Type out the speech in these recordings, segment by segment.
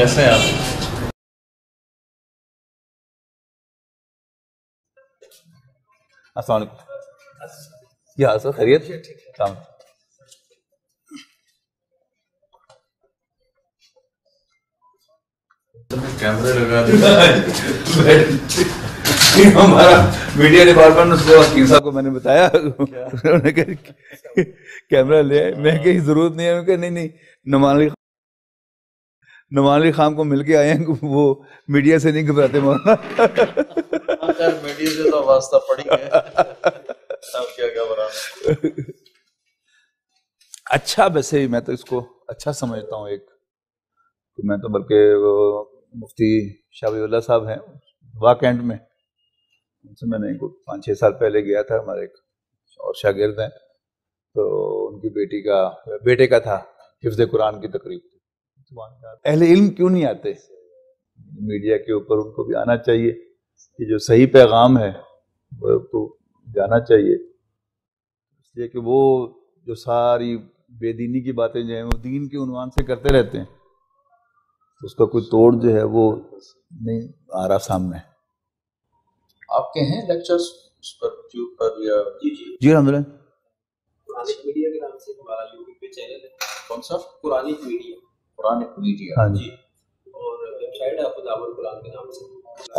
کیسے ہیں آپ؟ السلام علیکم. کیا حال سر؟ خیریت؟ السلام. کیمرے لگا دیا. ہمارا میڈیا ڈپارٹمنٹ اس وکیل صاحب کو میں نے بتایا, انہوں نے کہا کیمرہ لے آئے. میں کہ ضرورت نہیں ہے. کہ نہیں نعمان علی خان کو مل کے آئے ہیں, وہ میڈیا سے نہیں گھبراتے مولانا. میڈیا سے تو واسطہ پڑی ہے. کیا برانا اچھا. ویسے میں تو اس کو اچھا سمجھتا ہوں. ایک میں تو بلکہ وہ مفتی شاہ ولی اللہ صاحب ہیں وا کینٹ میں, ان سے میں نے 5-6 سال پہلے گیا تھا. ہمارے ایک اور شاگرد ہیں, تو ان کی بیٹے کا تھا حفظ قرآن کی تقریب. اہل علم کیوں نہیں آتے میڈیا کے اوپر؟ ان کو بھی آنا چاہیے کہ جو صحیح پیغام ہے وہ تو جانا چاہیے. اس لیے کہ وہ جو ساری بے دینی کی باتیں جو ہیں وہ دین کے عنوان سے کرتے رہتے ہیں, تو اس کا کوئی توڑ جو ہے وہ نہیں آ رہا سامنے. آپ کے ہیں لیکچرز اس پر یوٹیوب پر یا؟ جی الحمدللہ. قرآنک میڈیا کے نام سے ہمارا یوٹیوب پہ چینل ہے. کون سا؟ Quranic media. Quranic media. ہاں جی. اور ویب سائٹ ہے خدام القرآن کے نام سے.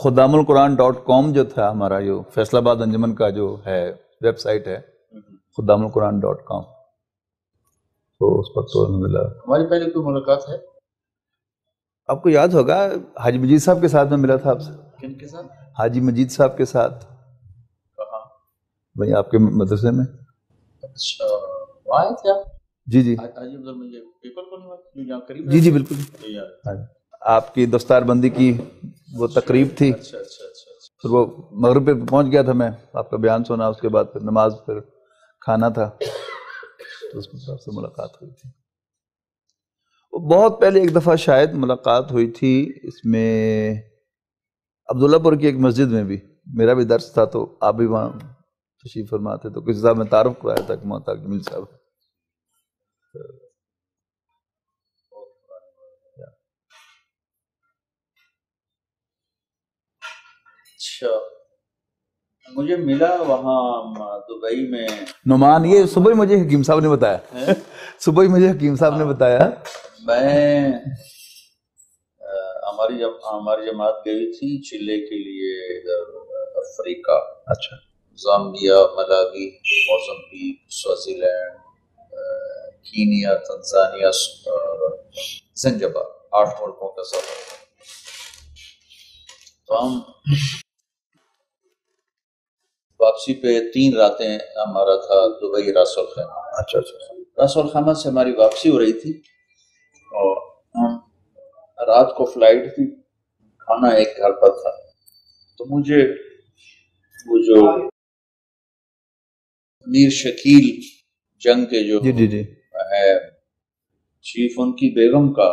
خدامالقرآن.com جو تھا ہمارا, جو فیصل آباد انجمن کا جو ہے ویب سائٹ ہے خدامالقرآن.com, تو اس پر تو ملا. ہماری پہلے کوئی ملاقات ہے؟ آپ کو یاد ہوگا حاجی مجید صاحب کے ساتھ میں ملا تھا آپ سے. کن کے ساتھ؟ حاجی مجید صاحب کے ساتھ. کہاں؟ وہی آپ کے مدرسے میں. اچھا وہاں آئے تھے آپ؟ جی جی حاجی افضل مجھے پیپر کو نہیں جہاں قریب. جی جی بالکل. آپ کی دستار بندی کی وہ تقریب تھی. اچھا اچھا اچھا. پھر وہ مغرب پہ پہنچ گیا تھا میں, آپ کا بیان سنا, اس کے بعد پھر نماز, پھر کھانا تھا, تو اس میں سے ملاقات ہوئی تھی. بہت پہلے ایک دفعہ شاید ملاقات ہوئی تھی اس میں عبداللہ پور کی ایک مسجد میں بھی. میرا بھی درس تھا تو آپ بھی وہاں تشریف فرما تھے, تو کسی صاحب میں تعارف کرایا تھا کہ محتاج جمیل صاحب. اچھا مجھے ملا وہاں دبئی میں نعمان. یہ صبح ہی مجھے حکیم صاحب نے بتایا, صبح ہی مجھے حکیم صاحب نے بتایا. میں ہماری جماعت گئی تھی چلے کے لیے, ادھر افریقہ. اچھا. Zambia, Malawi, Mozambique, Swaziland, Kenya, Tanzania, Zanzibar, 8 ملکوں کا سفر. تو ہم واپسی پہ 3 راتیں ہمارا تھا دبئی راس الخیمہ. اچھا اچھا. راس الخیمہ سے ہماری واپسی ہو رہی تھی, اور ہم رات کو فلائٹ تھی, کھانا ایک گھر پر تھا. تو مجھے وہ جو امیر شکیل جنگ کے جو جی جی جی ہے چیف, ان کی بیگم کا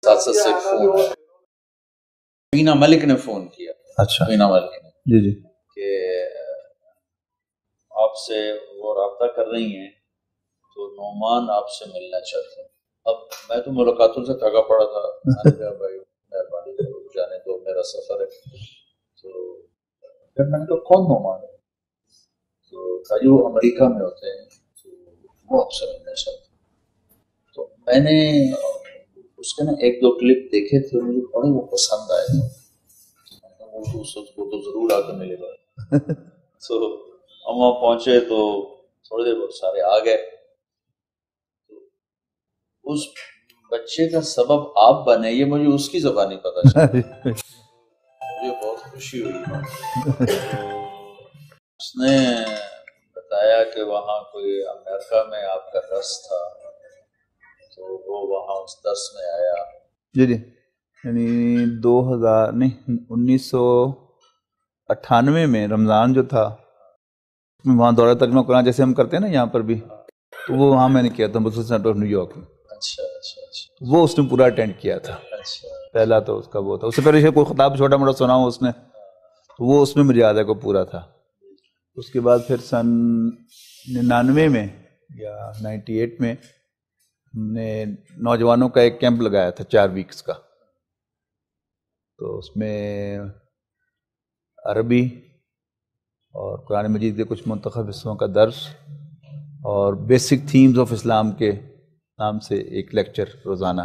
ساتھ سے فون, مینا ملک نے فون کیا. اچھا. مینا ملک نے جی جی کہ آپ سے وہ رابطہ کر رہی ہیں, تو نعمان آپ سے ملنا چاہتے ہیں. اب میں تو ملاقاتوں سے تھکا پڑا تھا. میں نے کہا بھائی مہربانی کرو جانے دو, میرا سفر ہے. تو پھر میں نے کہا کون نعمان ہے؟ تو کہا جی وہ امریکہ میں ہوتے ہیں, تو وہ آپ سے ملنا چاہتے ہیں. تو میں نے اس کے نا 1-2 کلپ دیکھے تھے, مجھے بڑے وہ پسند آئے تھے. وہ تو ضرور آ کے ملے گا. تو ہم وہاں پہنچے تو تھوڑی دیر بہت سارے آ گئے. تو اس بچے کا سبب آپ بنے, یہ مجھے اس کی زبانی پتہ چلا. مجھے بہت خوشی ہوئی. اس نے بتایا کہ وہاں کوئی امریکہ میں آپ کا درس تھا, تو وہ وہاں اس درس میں آیا. جی جی. یعنی 1998 میں رمضان جو تھا, وہاں دورہ ترجمہ قرآن جیسے ہم کرتے ہیں نا یہاں پر بھی, تو وہ وہاں میں نے کیا تھا, مسلم سینٹر آف نیو یارک میں. اچھا اچھا اچھا. وہ اس نے پورا اٹینڈ کیا تھا. اچھا پہلا تو اس کا وہ تھا. اس سے پہلے کوئی خطاب چھوٹا موٹا سنا ہوں اس نے, تو وہ اس میں مجھے یاد ہے کو پورا تھا. اس کے بعد پھر سن 99 میں یا 98 میں ہم نے نوجوانوں کا ایک کیمپ لگایا تھا 4 ویکس کا، تو اس میں عربی اور قرآن مجید کے کچھ منتخب حصوں کا درس اور بیسک تھیمز آف اسلام کے نام سے ایک لیکچر روزانہ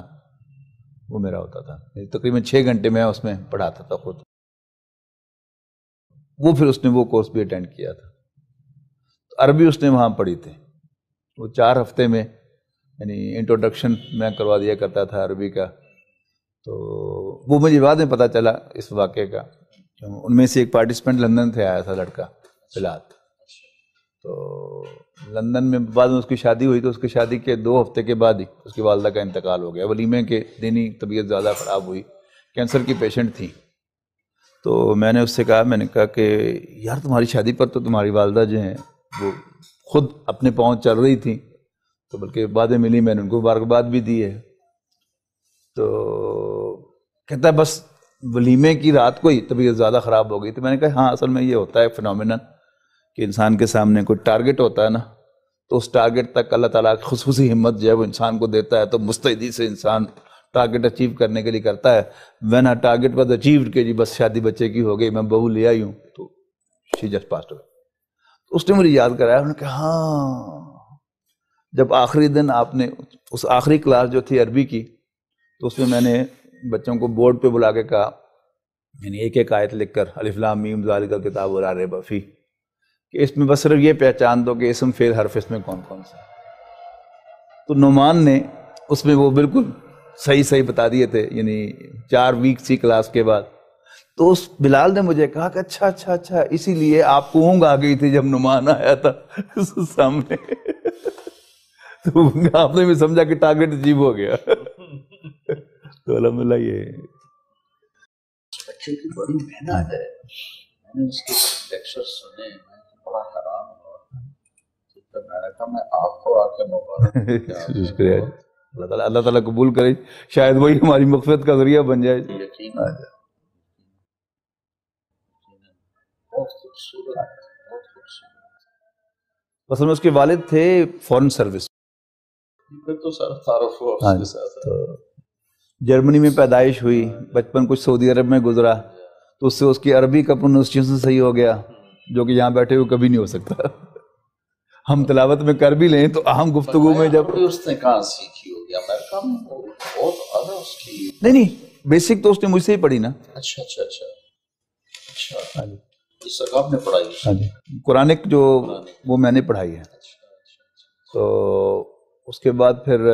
وہ میرا ہوتا تھا. تقریباً 6 گھنٹے میں اس میں پڑھاتا تھا خود. وہ پھر اس نے وہ کورس بھی اٹینڈ کیا تھا. عربی اس نے وہاں پڑھی تھی. وہ 4 ہفتے میں یعنی انٹروڈکشن میں کروا دیا کرتا تھا عربی کا. تو وہ مجھے بعد میں پتہ چلا اس واقعے کا. ان میں سے ایک پارٹیسپینٹ لندن سے آیا تھا لڑکا فلات. تو لندن میں بعد میں اس کی شادی ہوئی، تو اس کی شادی کے 2 ہفتے کے بعد ہی اس کی والدہ کا انتقال ہو گیا. ولیمے کے دن ہی طبیعت زیادہ خراب ہوئی، کینسر کی پیشنٹ تھی. تو میں نے اس سے کہا، میں نے کہا کہ یار تمہاری شادی پر تو تمہاری والدہ جو ہیں وہ خود اپنے پاؤں چل رہی تھیں، تو بلکہ بعد میں ملی، میں نے ان کو مبارکباد بھی دی ہے. تو کہتا ہے بس ولیمے کی رات کو ہی طبیعت زیادہ خراب ہو گئی. تو میں نے کہا ہاں اصل میں یہ ہوتا ہے فنومینن کہ انسان کے سامنے کوئی ٹارگٹ ہوتا ہے نا، تو اس ٹارگٹ تک اللہ تعالیٰ کی خصوصی ہمت جو ہے وہ انسان کو دیتا ہے. تو مستعدی سے انسان ٹارگٹ اچیو کرنے کے لیے کرتا ہے. When a target was achieved کہ جی بس شادی بچے کی ہو گئی، میں بہو لے آئی ہوں، تو شی جسٹ پاسڈ اوے. اس نے مجھے یاد کرایا، انہوں نے کہا ہاں جب آخری دن آپ نے اس آخری کلاس جو تھی عربی کی، تو اس میں میں نے بچوں کو بورڈ پہ بلا کے کہا، یعنی ایک ایک آیت لکھ کر الف لام میم ذالک الکتاب لا ریب فیہ، کہ اس میں بس صرف یہ پہچان دو کہ اسم فعل حرف اس میں کون کون سا ہے. تو نعمان نے اس میں وہ بالکل صحیح بتا دیے تھے، یعنی 4 ویکس کی کلاس کے بعد. تو اس بلال نے مجھے کہا کہ اچھا اسی لیے آپ کو اونگ آ گئی تھی جب نعمان آیا تھا سامنے. تو آپ نے بھی سمجھا کہ ٹارگٹ اچیو ہو گیا. تو الحمدللہ یہ بچے کی بڑی محنت ہے. میں نے اس کے لیکچر سنے، میں بڑا حیران ہوا. میں نے کہا میں آپ کو آ کے مبارک شکریہ. اللہ تعالیٰ قبول کرے، شاید وہی ہماری مغفرت کا ذریعہ بن جائے. یقیناً بہت خوبصورت، بہت خوبصورت. اصل میں اس کے والد تھے فورن سروس. پھر تو سر تعارف ہوا اس کے ساتھ. جرمنی میں پیدائش ہوئی، بچپن کچھ سعودی عرب میں گزرا، تو اس سے اس کی عربی کا پروننسیشن صحیح ہو گیا، جو کہ یہاں بیٹھے ہوئے کبھی نہیں ہو سکتا. ہم تلاوت میں کر بھی لیں تو اہم گفتگو میں جب اس نے کہاں سیکھی ہوگی؟ امریکہ میں بہت اعلیٰ اس کی. نہیں بیسک تو اس نے مجھ سے ہی پڑھی نا. اچھا اس آپ نے پڑھائی؟ قرآنک جو وہ میں نے پڑھائی ہے. تو اس کے بعد پھر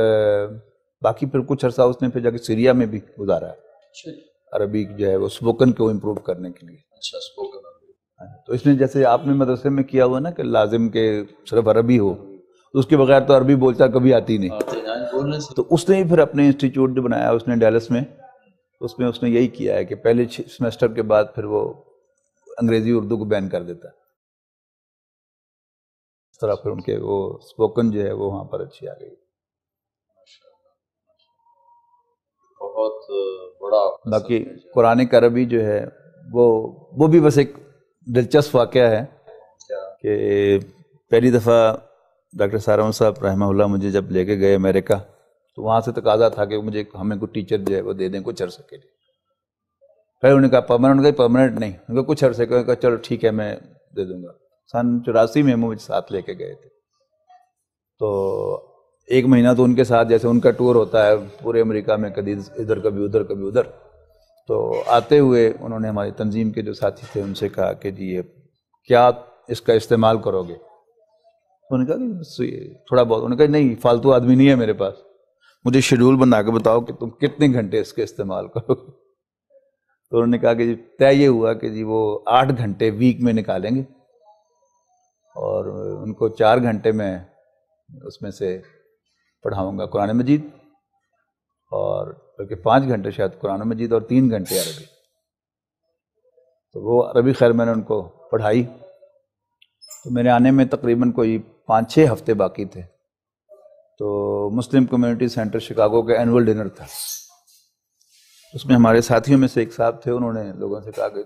باقی پھر کچھ عرصہ اس نے پھر جا کے سیریا میں بھی گزارا ہے، عربی جو ہے وہ اسپوکن کو امپروو کرنے کے لیے. اچھا اسپوکن. تو اس نے جیسے آپ نے مدرسے میں کیا ہوا نا کہ لازم کہ صرف عربی ہو، تو اس کے بغیر تو عربی بولتا کبھی آتی نہیں. تو اس نے پھر اپنے انسٹیٹیوٹ جو بنایا اس نے ڈیلس میں، اس میں اس نے یہی کیا ہے کہ پہلے سیمسٹر کے بعد پھر وہ انگریزی اردو کو بین کر دیتا ہے. اس طرح پھر ان کے وہ اسپوکن جو ہے وہ وہاں پر اچھی آ گئی. بہت بڑا. باقی قرآن عربی جو ہے وہ بھی بس ایک دلچسپ واقعہ ہے کہ پہلی دفعہ ڈاکٹر سارون صاحب رحمہ اللہ مجھے جب لے کے گئے امریکہ، تو وہاں سے تقاضا تھا کہ ہمیں کوئی ٹیچر جو ہے وہ دے دیں کچھ عرصے کے لیے. پھر انہوں نے کہا پرماننٹ نہیں، انہوں نے کہا کچھ عرصے کا. چلو ٹھیک ہے میں دے دوں گا. سن 84 میں مجھے ساتھ لے کے گئے تھے. تو 1 مہینہ تو ان کے ساتھ، جیسے ان کا ٹور ہوتا ہے پورے امریکہ میں، کبھی ادھر کبھی ادھر کبھی ادھر. تو آتے ہوئے انہوں نے ہماری تنظیم کے جو ساتھی تھے ان سے کہا کہ جی یہ کیا اس کا استعمال کرو گے؟ انہوں نے کہا کہ بس تھوڑا بہت. انہوں نے کہا نہیں فالتو آدمی نہیں ہے میرے پاس، مجھے شیڈول بنا کے بتاؤ کہ تم کتنے گھنٹے اس کے استعمال کرو. تو انہوں نے کہا کہ جی طے یہ ہوا کہ جی وہ 8 گھنٹے ویک میں نکالیں گے، اور ان کو 4 گھنٹے میں اس میں سے پڑھاؤں گا قرآن مجید، اور بلکہ 5 گھنٹے شاید قرآن مجید اور 3 گھنٹے عربی. تو وہ عربی خیر میں نے ان کو پڑھائی. تو میرے آنے میں تقریباً کوئی 5-6 ہفتے باقی تھے. تو مسلم کمیونٹی سینٹر شکاگو کا اینول ڈنر تھا. اس میں ہمارے ساتھیوں میں سے ایک صاحب تھے، انہوں نے لوگوں سے کہا کہ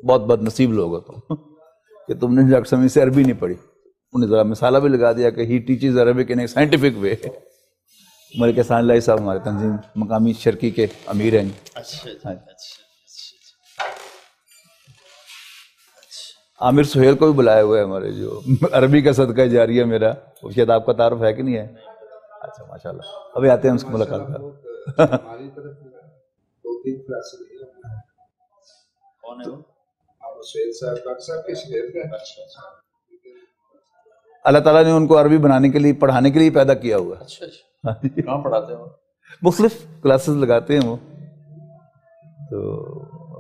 بہت بد نصیب لوگ ہو تم کہ تم نے ڈاکٹر سمیع سے عربی نہیں پڑھی. انہیں ذرا مثالہ بھی لگا دیا کہ he teaches Arabic in a scientific way. Malik Ehsan Elahi صاحب ہمارے تنظیم مقامی شرکی کے امیر ہیں. اچھا ہاں. اچھا. عامر سہیل کو بھی بلایا ہوا ہے ہمارے, جو عربی کا صدقہ جاریہ میرا, وہ شاید آپ کا تعارف ہے کہ نہیں ہے؟ اچھا ماشاء اللہ, ابھی آتے ہیں اس کی ملاقات کا. ہماری طرف 2-3 کلاسیں کون ہے وہ؟ آپ سہیل صاحب ڈاکٹر صاحب کے شہر کا. اچھا. اللہ تعالیٰ نے ان کو عربی بنانے کے لیے, پڑھانے کے لیے پیدا کیا ہوا ہے. اچھا. کہاں پڑھاتے ہیں وہ؟ مختلف کلاسز لگاتے ہیں وہ. تو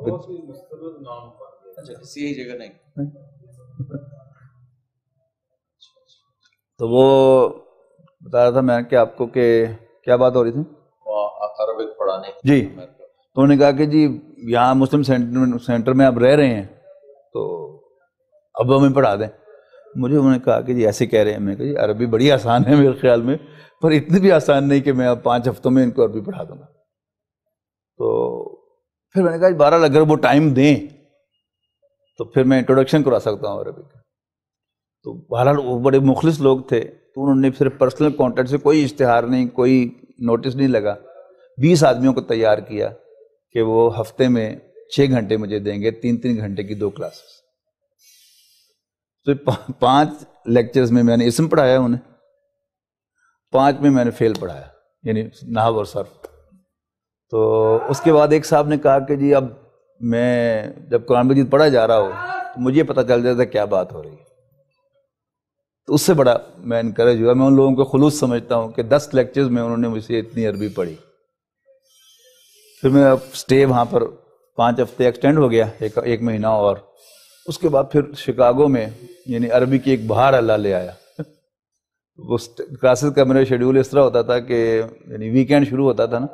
بہت ہی مستند نام پر. اچھا, کسی ایک جگہ نہیں. تو وہ بتا رہا تھا میں کہ آپ کو کہ کیا بات ہو رہی تھی عربک پڑھانے جی. تو انہوں نے کہا کہ جی یہاں مسلم سینٹر میں آپ رہ رہے ہیں تو اب ہمیں پڑھا دیں. مجھے انہوں نے کہا کہ جی ایسے کہہ رہے ہیں. میں کہا جی عربی بڑی آسان ہے میرے خیال میں, پر اتنی بھی آسان نہیں کہ میں اب 5 ہفتوں میں ان کو عربی پڑھا دوں گا. تو پھر میں نے کہا بہرحال اگر وہ ٹائم دیں تو پھر میں انٹروڈکشن کروا سکتا ہوں عربی کا. تو بہرحال وہ بڑے مخلص لوگ تھے, تو انہوں نے صرف پرسنل کانٹیکٹ سے, کوئی اشتہار نہیں, کوئی نوٹس نہیں لگا, 20 آدمیوں کو تیار کیا کہ وہ ہفتے میں 6 گھنٹے مجھے دیں گے, 3 گھنٹے کی 2 کلاسز. تو 5 لیکچرز میں نے اسم پڑھایا انہیں, 5 میں نے فیل پڑھایا, یعنی نحو اور صرف. تو اس کے بعد ایک صاحب نے کہا کہ جی اب میں جب قرآن مجید پڑھا جا رہا ہو تو مجھے پتہ چل جاتا ہے کیا بات ہو رہی ہے. تو اس سے بڑا میں انکریج ہوا. میں ان لوگوں کو خلوص سمجھتا ہوں کہ 10 لیکچرز میں انہوں نے مجھ سے اتنی عربی پڑھی. پھر میں اب اسٹے وہاں پر 5 ہفتے ایکسٹینڈ ہو گیا, ایک مہینہ اور. اس کے بعد پھر شکاگو میں یعنی عربی کی ایک بہار اللہ لے آیا. وہ کلاسز کا میرا شیڈیول اس طرح ہوتا تھا کہ یعنی ویکینڈ شروع ہوتا تھا نا,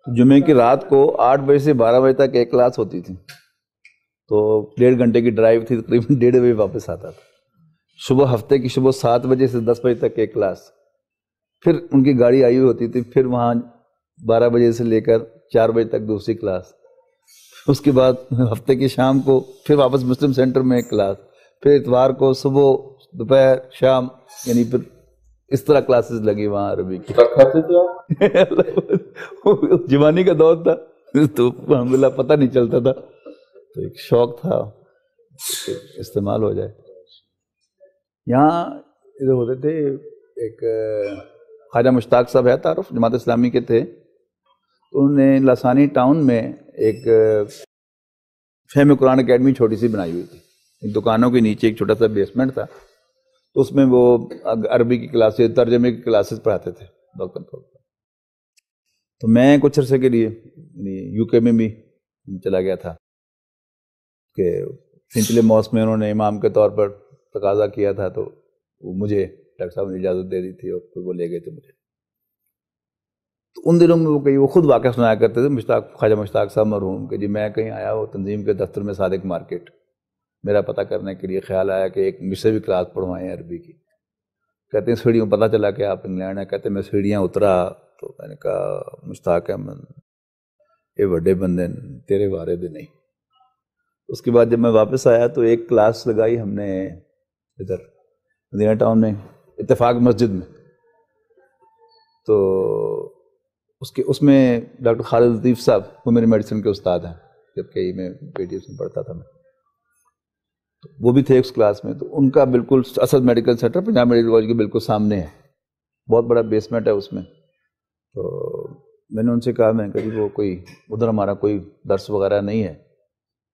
جمعے کی رات کو 8 بجے سے 12 بجے تک ایک کلاس ہوتی تھی, تو 1.5 گھنٹے کی ڈرائیو تھی, تقریباً 1.5 بجے واپس آتا تھا. صبح ہفتے کی صبح 7 بجے سے 10 بجے تک ایک کلاس, پھر ان کی گاڑی آئی ہوئی ہوتی تھی, پھر وہاں 12 بجے سے لے کر 4 بجے تک دوسری کلاس, اس کے بعد ہفتے کی شام کو پھر واپس مسلم سینٹر میں ایک کلاس, پھر اتوار کو صبح دوپہر شام, یعنی پھر اس طرح کلاسز لگی وہاں عربی کی. کھاتے تھے آپ؟ جوانی کا دور تھا تو الحمدللہ پتہ نہیں چلتا تھا, تو ایک شوق تھا کہ استعمال ہو جائے. یہاں ادھر ہوتے تھے, ایک خواجہ مشتاق صاحب ہے تعارف, جماعت اسلامی کے تھے. انہوں نے لسانی ٹاؤن میں ایک فہم قرآن اکیڈمی چھوٹی سی بنائی ہوئی تھی, دکانوں کے نیچے ایک چھوٹا سا بیسمنٹ تھا. تو اس میں وہ عربی کی کلاسز, ترجمے کی کلاسز پڑھاتے تھے وقتاً فوقتاً. تو میں کچھ عرصے کے لیے یو کے میں بھی چلا گیا تھا کہ سنچلے موس میں انہوں نے امام کے طور پر تقاضا کیا تھا, تو وہ مجھے ڈاکٹر صاحب نے اجازت دے دی تھی اور پھر وہ لے گئے تھے مجھے. تو ان دنوں میں وہ خود واقعہ سنایا کرتے تھے خواجہ مشتاق صاحب مرحوم کہ جی میں کہیں آیا وہ تنظیم کے دفتر میں صادق مارکیٹ, میرا پتہ کرنے کے لیے خیال آیا کہ ایک مجھ سے بھی کلاس پڑھوائیں عربی کی. کہتے ہیں سیڑھیوں پتہ چلا کہ آپ انگلینڈ ہیں. کہتے ہیں میں سیڑھیاں اترا تو میں نے کہا مشتاق احمد یہ بڑے بندے تیرے بارے دے نہیں. اس کے بعد جب میں واپس آیا تو ایک کلاس لگائی ہم نے ادھر مدینہ ٹاؤن میں اتفاق مسجد میں. تو اس میں ڈاکٹر خالد لطیف صاحب وہ میرے میڈیسن کے استاد ہیں, جبکہ میں پی ٹی ایس میں پڑھتا تھا. میں تو وہ بھی تھے اس کلاس میں. تو ان کا بالکل Asad medical centre Punjab medical college کے بالکل سامنے ہے, بہت بڑا بیسمنٹ ہے اس میں. تو میں نے ان سے کہا, میں نے کہا جی وہ کوئی ادھر ہمارا کوئی درس وغیرہ نہیں ہے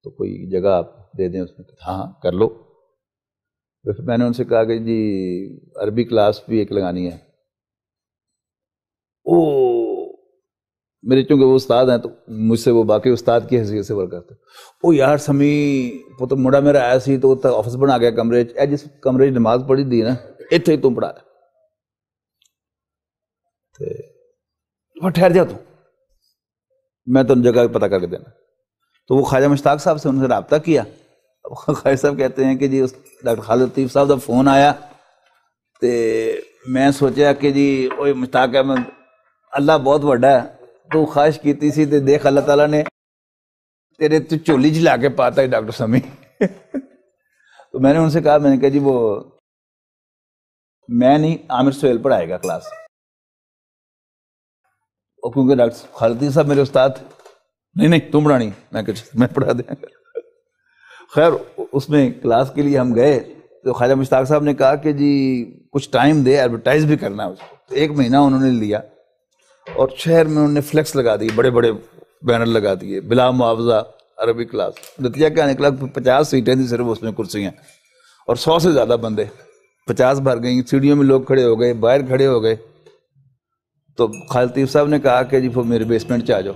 تو کوئی جگہ آپ دے دیں اس میں. ہاں کر لو. پھر میں نے ان سے کہا کہ جی عربی کلاس بھی ایک لگانی ہے. میرے چونکہ وہ استاد ہیں تو مجھ سے وہ باقی استاد کی حیثیت سے ورک کرتے. او یار سمی وہ تو مڑا میرا آیا سی تو آفس بنا گیا کمرے جس کمرے نماز پڑھی دی نا اتنے ہی تم پڑھا ٹھہر جا تو میں تو جگہ پتہ کر کے دینا. تو وہ خواجہ مشتاق صاحب سے ان سے رابطہ کیا. خواجہ صاحب کہتے ہیں کہ جی ڈاکٹر خالد لطیف صاحب کا فون آیا تو میں سوچا کہ جی اوے مشتاق احمد اللہ بہت بڑا ہے, تو خواہش کیتی سی تے دیکھ اللہ تعالیٰ نے تیرے تو چولی جلا کے پاتا ہے ڈاکٹر سمی. تو میں نے ان سے کہا, میں نے کہا جی وہ میں نہیں, عامر سہیل پڑھائے گا کلاس. اور کیونکہ ڈاکٹر خالدی صاحب میرے استاد تھے، نہیں تم پڑھانی، میں پڑھا دیں گا. خیر اس میں کلاس کے لیے ہم گئے تو خواجہ مشتاق صاحب نے کہا کہ جی کچھ ٹائم دے، ایڈورٹائز بھی کرنا ہے اس کو. 1 مہینہ انہوں نے لیا اور شہر میں انہوں نے فلیکس لگا دیے، بڑے بڑے بینر لگا دیے، بلا معاوضہ عربی کلاس. نتیجہ کیا نکلا؟ 50 سیٹیں تھیں صرف اس میں کرسیاں، اور 100 سے زیادہ بندے، 50 بھر گئیں. سیڑھیوں میں لوگ کھڑے ہو گئے، باہر کھڑے ہو گئے. تو خالد لطیف صاحب نے کہا کہ جی وہ میرے بیسمنٹ سے آ جاؤ.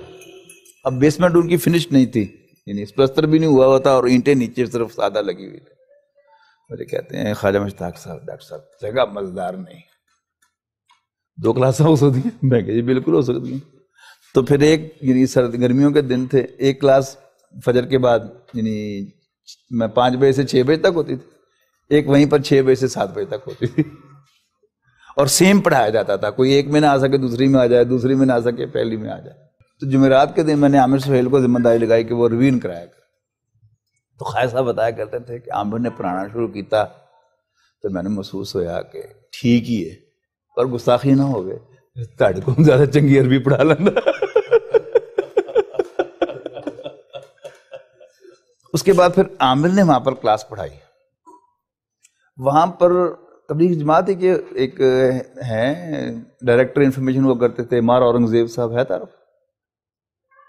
اب بیسمنٹ ان کی فنش نہیں تھی، یعنی پلستر بھی نہیں ہوا ہوتا اور اینٹیں نیچے صرف سادہ لگی ہوئی تھی. مجھے کہتے ہیں خواجہ مشتاق صاحب ڈاکٹر صاحب جگہ مزدار نہیں، 2 کلاسیں ہو سکتی ہیں؟ میں کہ جی بالکل ہو سکتی ہیں. تو پھر ایک یعنی گرمیوں کے دن تھے، ایک کلاس فجر کے بعد یعنی میں 5 بجے سے 6 بجے تک ہوتی تھی، ایک وہیں پر 6 بجے سے 7 بجے تک ہوتی تھی، اور سیم پڑھایا جاتا تھا. کوئی ایک میں نہ آ سکے دوسری میں آ جائے، دوسری میں نہ آ سکے پہلی میں آ جائے. تو جمعرات کے دن میں نے عامر سہیل کو ذمہ داری لگائی کہ وہ ریویژن کرایا کر. تو خواجہ صاحب بتایا کرتے تھے کہ عامر نے پڑھانا شروع کیتا تو میں نے محسوس ہویا کہ ٹھیک ہی ہے، پر گستاخی نہ ہو گئے، تاڑ کو زیادہ چنگی عربی پڑھا لینا. اس کے بعد پھر عامر نے وہاں پر کلاس پڑھائی. وہاں پر تبلیغ جماعت ہے کہ ایک ہے ڈائریکٹر انفارمیشن وہ کرتے تھے، مار اورنگزیب صاحب ہے تعارف،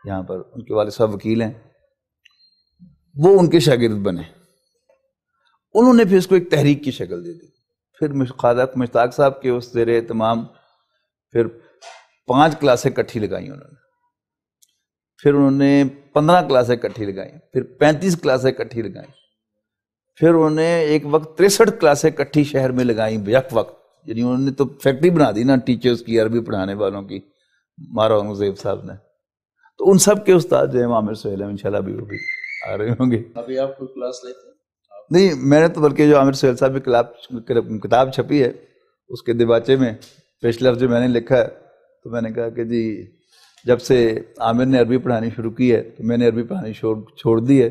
یہاں پر ان کے والد صاحب وکیل ہیں، وہ ان کے شاگرد بنے. انہوں نے پھر اس کو ایک تحریک کی شکل دے دی. پھر خواجہ مشتاق صاحب کے اس زیر اہتمام پھر 5 کلاسیں کٹھی لگائیں انہوں نے، پھر انہوں نے 15 کلاسیں کٹھی لگائیں، پھر 35 کلاسیں کٹھی لگائیں، پھر انہوں نے ایک وقت 63 کلاسیں کٹھی شہر میں لگائیں یک وقت. یعنی انہوں نے تو فیکٹری بنا دی نا ٹیچرز کی، عربی پڑھانے والوں کی، مارا اورنگزیب صاحب نے. تو ان سب کے استاد جو ہیں عامر سہیل ہیں، انشاءاللہ بھی وہ بھی آ رہے ہوں گے. ابھی آپ کوئی کلاس لیتے ہیں؟ نہیں میں نے تو بلکہ جو عامر سہیل صاحب کی کتاب چھپی ہے اس کے دیباچے میں پیش لفظ جو میں نے لکھا ہے، تو میں نے کہا کہ جی جب سے عامر نے عربی پڑھانی شروع کی ہے تو میں نے عربی پڑھانی چھوڑ دی ہے،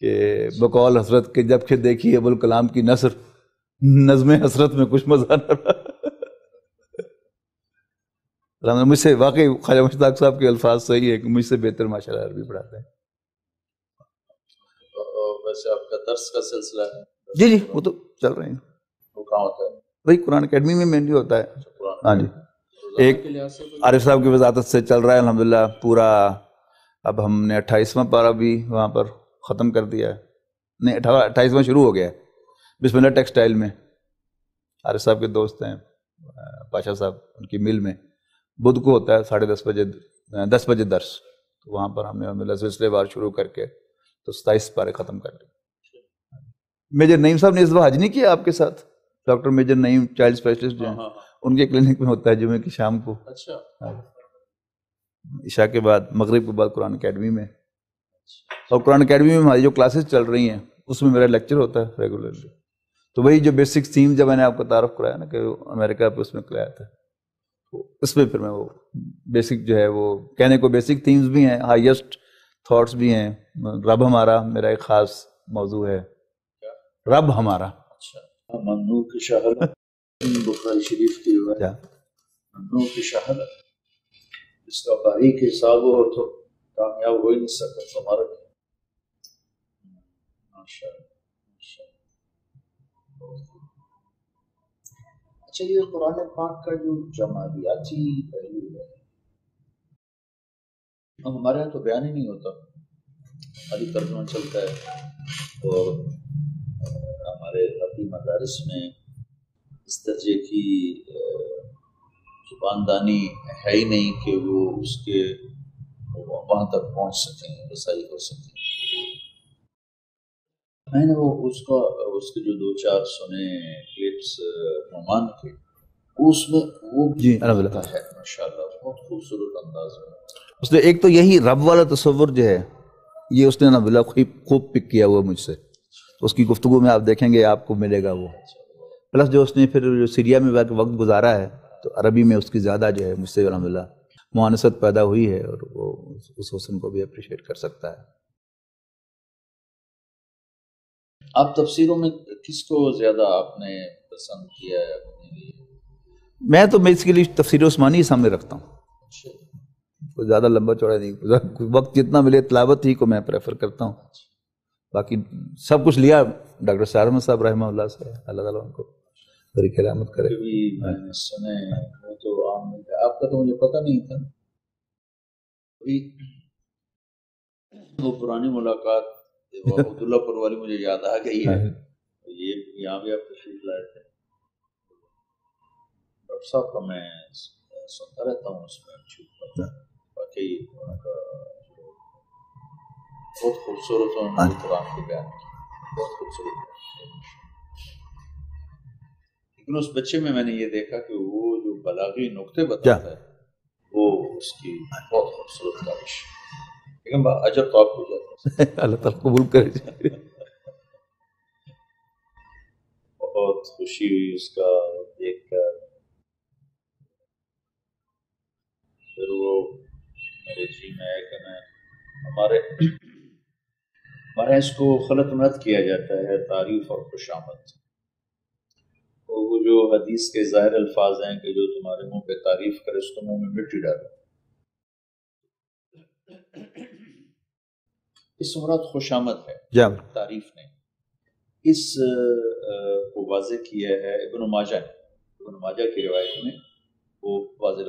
کہ بقول حضرت کے جب کہ دیکھی ہے ابوالکلام کی نثر، نظم حسرت میں کچھ مزہ نہ رہا. مجھ سے واقعی خواجہ مشتاق صاحب کے الفاظ صحیح ہے کہ مجھ سے بہتر ماشاءاللہ عربی پڑھاتے ہیں. ویسے آپ کا درس کا سلسلہ ہے؟ جی وہ تو چل رہے ہیں. وہ کہاں ہوتا ہے؟ وہی قرآن اکیڈمی میں مینلی ہوتا ہے. ہاں جی، ایک کے لحاظ سے عارف صاحب کی وزارت سے چل رہا ہے الحمدللہ پورا. اب ہم نے 28واں پارہ بھی وہاں پر ختم کر دیا ہے، نہیں 28واں شروع ہو گیا ہے بسم اللہ ٹیکسٹائل میں. عارف صاحب کے دوست ہیں پاشا صاحب، ان کی مل میں بدھ کو ہوتا ہے 10:30 بجے درس. تو وہاں پر ہم نے الحمدللہ سلسلے وار شروع کر کے تو 27 پارے ختم کر لیے. میجر نعیم صاحب نے اس بار حج نہیں کیا آپ کے ساتھ؟ ڈاکٹر میجر نعیم چائلڈ اسپیشلسٹ جو ہیں، ان کے کلینک میں ہوتا ہے جمعے کی شام کو. اچھا، عشاء کے بعد مغرب کے بعد قرآن اکیڈمی میں. اور قرآن اکیڈمی میں ہماری جو کلاسز چل رہی ہیں اس میں میرا لیکچر ہوتا ہے ریگولرلی. تو وہی جو بیسک تھیم جب میں نے آپ کو تعارف کرایا نا کہ امریکہ پہ اس میں کرایا تھا، اس میں پھر میں وہ بیسک جو ہے وہ کہنے کو بیسک تھیمز بھی ہیں، ہائیسٹ تھاٹس بھی ہیں. رب ہمارا میرا ایک خاص موضوع ہے، رب ہمارا. اچھا، ممنوع کی شہر بخاری شریف کی ہوا ہے، ممنوع کی شہر اس کا باریک حساب ہو تو کامیاب ہو ہی نہیں سکتا ہمارا. اچھا، یہ قرآن پاک کا جو جمالیاتی پہلو ہے ہمارے یہاں تو بیان ہی نہیں ہوتا، خالی ترجمہ چلتا ہے. اور ہمارے عربی مدارس میں اس درجے کی زباندانی ہے ہی نہیں کہ وہ اس کے وہاں تک پہنچ سکیں، رسائی ہو سکیں. میں نے وہ اس کے جو 2-4 سنے کلپس نعمان کے، اس میں وہ جی الحمدللہ ہے ماشاءاللہ بہت خوبصورت انداز میں. اس نے ایک تو یہی رب والا تصور جو ہے یہ اس نے الحمدللہ خوب پک کیا ہوا مجھ سے. اس کی گفتگو میں آپ دیکھیں گے آپ کو ملے گا وہ. پلس جو اس نے پھر جو سیریا میں وقت گزارا ہے تو عربی میں اس کی زیادہ جو ہے مجھ سے الحمدللہ معانست پیدا ہوئی ہے، اور وہ اس حسن کو بھی اپریشیٹ کر سکتا ہے. آپ تفسیروں میں کس کو زیادہ آپ نے پسند کیا ہے اپنے لیے؟ میں تو بیسیکلی تفسیر عثمانی سامنے رکھتا ہوں. کوئی زیادہ لمبا چوڑا نہیں، وقت جتنا ملے تلاوت ہی کو میں پریفر کرتا ہوں. باقی سب کچھ لیا ڈاکٹر سیار احمد صاحب رحمہ اللہ سے، اللہ تعالیٰ ان کو بڑی کرامت کرے. بھی میں نے سنے وہ تو عام آپ کا تو مجھے پتہ نہیں تھا. وہ پرانی ملاقات عبداللہ پر والی مجھے یاد آ گئی ہے. یہ یہاں بھی آپ تشریف لائے تھے ڈاکٹر صاحب کا، میں سنتا رہتا ہوں اس میں واقعی ان کا بہت خوبصورت انہوں نے قرآن کو بیان کیا، بہت خوبصورت. لیکن اس بچے میں نے یہ دیکھا کہ وہ جو بلاغی نقطے بتاتا ہے وہ اس کی بہت خوبصورت کاوش، لیکن اجر تو آپ کو جاتا ہے. اللہ تعالیٰ قبول کرے. بہت خوشی ہوئی اس کا دیکھ کر. پھر وہ میرے جی میں ہے کہ میں ہمارے اس کو خلط ملط کیا جاتا ہے تعریف اور خوشامد. وہ جو حدیث کے ظاہر الفاظ ہیں کہ جو تمہارے منہ پہ تعریف کرے اس کو منہ میں مٹی ڈالو، اس مراد خوشامد ہے، تعریف نہیں. اس کو واضح کیا ہے ابن ماجہ کی روایت میں، وہ واضح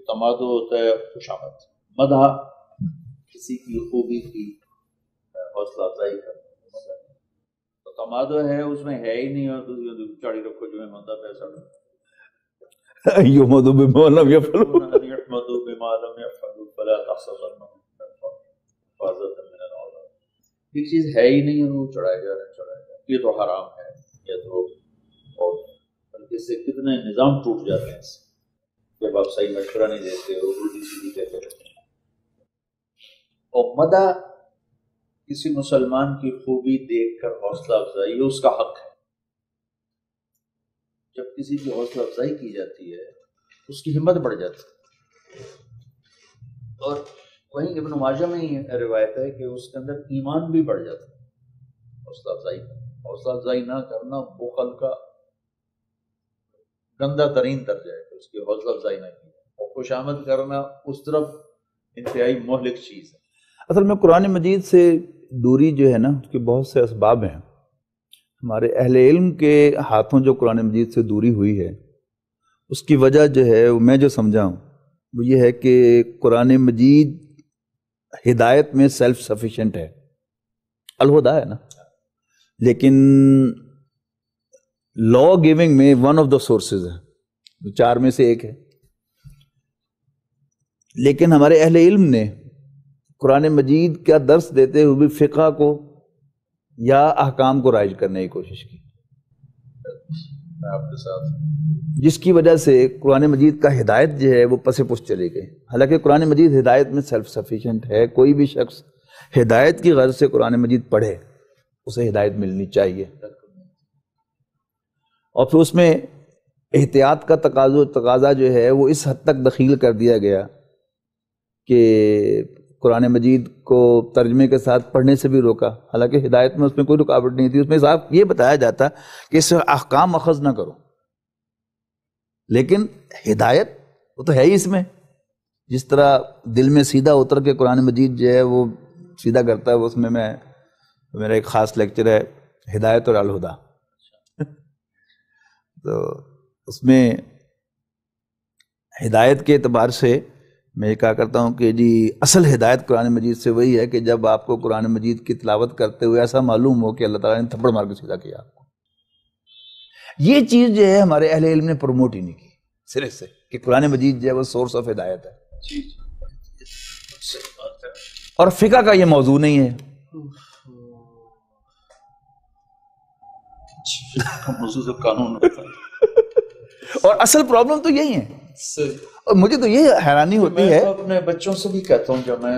تمادو ہوتا ہے خوشامد، مدح کسی کی خوبی کی حوصلہ افزائی کرنا. تو تمادو ہے اس میں ہے ہی نہیں، اور چاڑی رکھو جو ہے مطلب ایسا یحمدوا بما لم یفعلوا یحمدوا بما لم یفعلوا فلا تحسبنهم حفاظة من العذاب. ایک چیز ہے ہی نہیں اور وہ چڑھائے جا رہے ہیں، یہ تو حرام ہے، یہ تو، اور اس سے کتنے نظام ٹوٹ جاتے ہیں جب آپ صحیح مشورہ نہیں دیتے ہو، الٹی سیدھی کہتے رہتے ہیں. اور مدح کسی مسلمان کی خوبی دیکھ کر حوصلہ افزائی اس کا حق ہے. جب کسی کی حوصلہ افزائی کی جاتی ہے اس کی ہمت بڑھ جاتی ہے. اور وہیں ابن ماجہ میں یہ روایت ہے کہ اس کے اندر ایمان بھی بڑھ جاتا ہے. حوصلہ افزائی نہ کرنا بخل کا گندہ ترین درجہ ہے کہ اس کی حوصلہ افزائی نہ کی، اور خوشامد کرنا اس طرف انتہائی مہلک چیز ہے. اصل میں قرآن مجید سے دوری جو ہے نا اس کے بہت سے اسباب ہیں. ہمارے اہل علم کے ہاتھوں جو قرآن مجید سے دوری ہوئی ہے اس کی وجہ جو ہے میں جو سمجھا ہوں وہ یہ ہے کہ قرآن مجید ہدایت میں سیلف سفیشینٹ ہے، الہدا ہے نا، لیکن لا گیونگ میں ون آف دا سورسز ہے، چار میں سے ایک ہے. لیکن ہمارے اہل علم نے قرآن مجید کا درس دیتے ہوئے فقہ کو یا احکام کو رائج کرنے کی کوشش کی، میں آپ کے ساتھ، جس کی وجہ سے قرآن مجید کا ہدایت جو ہے وہ پس پس چلی گئی. حالانکہ قرآن مجید ہدایت میں سیلف سفیشینٹ ہے. کوئی بھی شخص ہدایت کی غرض سے قرآن مجید پڑھے اسے ہدایت ملنی چاہیے. اور پھر اس میں احتیاط کا تقاضا جو ہے وہ اس حد تک دخیل کر دیا گیا کہ قرآن مجید کو ترجمے کے ساتھ پڑھنے سے بھی روکا. حالانکہ ہدایت میں اس میں کوئی رکاوٹ نہیں تھی، اس میں صاحب یہ بتایا جاتا کہ اس سے احکام اخذ نہ کرو، لیکن ہدایت وہ تو ہے ہی اس میں. جس طرح دل میں سیدھا اتر کے قرآن مجید جو ہے وہ سیدھا کرتا ہے، اس میں میرا ایک خاص لیکچر ہے ہدایت اور الہدا. تو اس میں ہدایت کے اعتبار سے میں یہ کہا کرتا ہوں کہ جی اصل ہدایت قرآن مجید سے وہی ہے کہ جب آپ کو قرآن مجید کی تلاوت کرتے ہوئے ایسا معلوم ہو کہ اللہ تعالیٰ نے تھپڑ مار کے سیدھا کیا آپ کو. یہ چیز جو ہے ہمارے اہل علم نے پروموٹ ہی نہیں کی سرے سے کہ قرآن مجید جو ہے وہ سورس آف ہدایت ہے. اور فقہ کا یہ موضوع نہیں ہے. موضوع تو قانون اور اصل پرابلم تو یہی ہے. اور مجھے تو یہ حیرانی ہوتی ہے، میں اپنے بچوں سے بھی کہتا ہوں، جب میں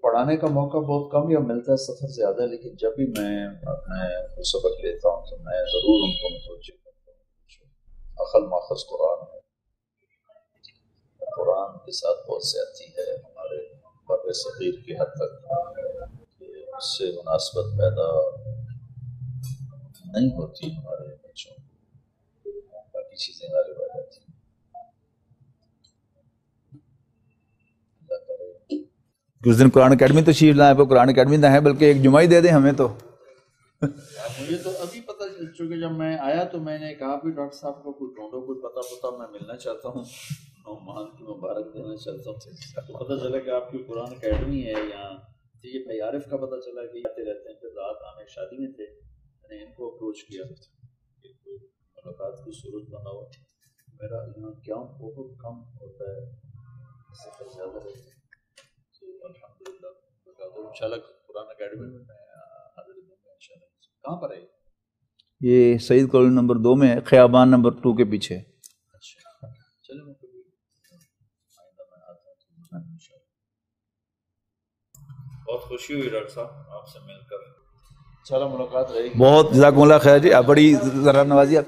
پڑھانے کا موقع بہت کم یا ملتا ہے، سفر زیادہ ہے، لیکن جب بھی میں اپنے سبق لیتا ہوں تو میں ضرور ان کو متوجہ کرتا ہوں اخل ماخذ قرآن ہے. قرآن کے ساتھ بہت زیادتی ہے ہمارے باب صغیر کی حد تک کہ اس سے مناسبت پیدا نہیں ہوتی ہمارے بچوں کو، باقی چیزیں غالب آ جاتی ہیں. کہ اس دن قرآن اکیڈمی تشریف لائیں، وہ قرآن اکیڈمی نہ ہے بلکہ ایک جمعہ ہی دے دیں ہمیں تو. مجھے تو ابھی پتہ چونکہ جب میں آیا تو میں نے کہا بھی ڈاکٹر صاحب کو کوئی ڈھونڈو، کوئی پتہ میں ملنا چاہتا ہوں، نعمان کی مبارک دینا چاہتا ہوں. تو پتہ چلا کہ آپ کی قرآن اکیڈمی ہے یہاں. یہ بھائی عارف کا پتہ چلا کہ آتے رہتے ہیں. پھر رات ہمیں شادی میں تھے، میں نے ان کو اپروچ کیا کہ کوئی ملاقات کی صورت بناؤ. میرا یہاں کیا بہت کم ہوتا ہے، سفر زیادہ ہے. تو الحمدللہ انشاءاللہ قرآن اکیڈمی میں حاضر ہوں گا انشاءاللہ. کہاں پر ہے یہ سعید کالونی نمبر 2 میں ہے، خیابان نمبر 2 کے پیچھے. اچھا چلیں میں کبھی آئندہ میں آتا ہوں انشاءاللہ. بہت خوشی ہوئی ڈاکٹر صاحب آپ سے مل کر. انشاءاللہ ملاقات رہے گی. بہت جزاکم اللہ خیر جی، آپ بڑی ذرا نوازی آپ.